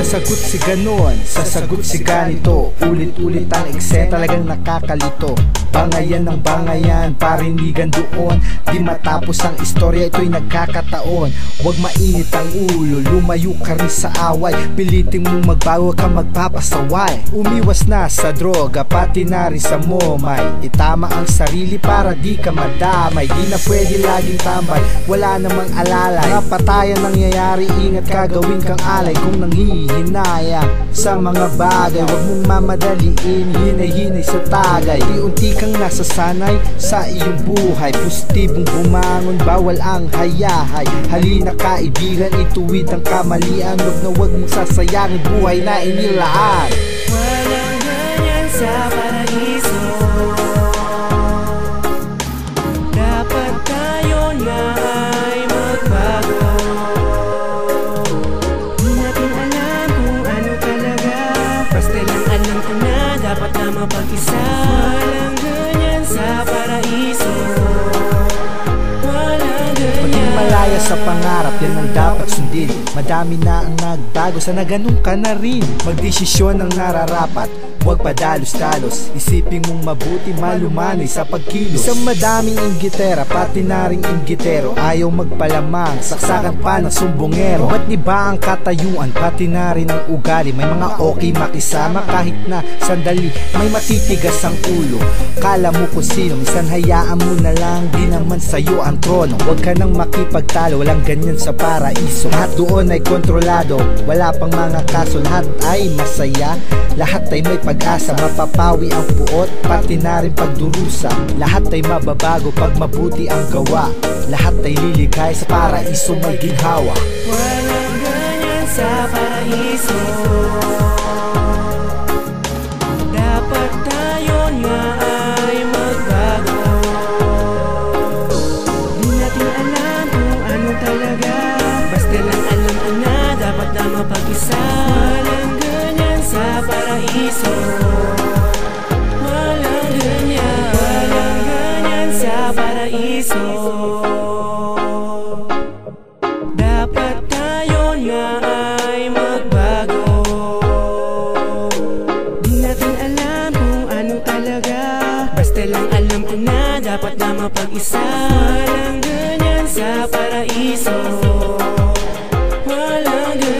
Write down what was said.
Sasagot si ganon, sasagot si ganito, ulit-ulit ang ekse, talagang nakakalito. Bangayan ng bangayan, parinigan doon, di matapos ang istorya, ito'y nagkakataon. Huwag mainit ang ulo, lumayo ka rin sa away, pilitin mong magbago ka magpapasaway. Umiwas na sa droga, pati na rin sa momay, itama ang sarili para di ka madamay. Di na pwede laging tambay, wala namang alalay, napatayan nangyayari, ingat ka gawin kang alay. Kung nanghihinayang sa mga bagay, huwag mong mamadaliin, hinay-hinay sa tagay. Unti kang nasasanay sa iyong buhay, positibong bumangon, bawal ang hayahay. Halina kaibigan, ituwid ang kamalian, huwag mong sasayangin buhay na inilaan. Walang ganyan sa paraiso, dapat tayo na ay magbago. Di natin alam kung ano talaga, basta lang alam ko na dapat na mapag-isa. Walang ganyan sa paraiso, walang ganyan. Maging malaya sa pangarap, yan ang dapat sundin. Madami na ang nagbago, sana ganun ka na rin. Magdesisyon ang nararapat, huwag padalos-dalos, isipin mong mabuti, malumanay sa pagkilos. Isang madaming inggitera, pati na ring inggitero, ayaw magpalamang, saksakan pa ng sumbongero. Ba't di ba ang katayuan, pati na rin ang ugali, may mga okay makisama kahit na sandali, may matitigas ang ulo. Kala mo kung sino, minsan hayaan mo na lang, di naman sa'yo ang trono. Huwag ka nang makipagtalo, walang ganyan sa paraiso. Lahat doon ay kontrolado, wala pang mga kaso, lahat ay masaya, lahat ay may pag-asa, mapapawi ang puot, pati na rin pagdurusa. Lahat ay mababago pag mabuti ang gawa, lahat ay liligay sa paraiso may ginhawa. Walang ganyan sa paraiso, dapat tayo na ay magbago. Di natin alam kung ano talaga, basta lang alam ko na dapat na mapag-isa. Walang ganyan sa paraiso, walang ganyan sa paraiso, dapat tayo na ay magbago. Di natin alam kung ano talaga, basta lang alam ko na dapat na mapag-isa. Walang ganyan sa paraiso, walang ganyan.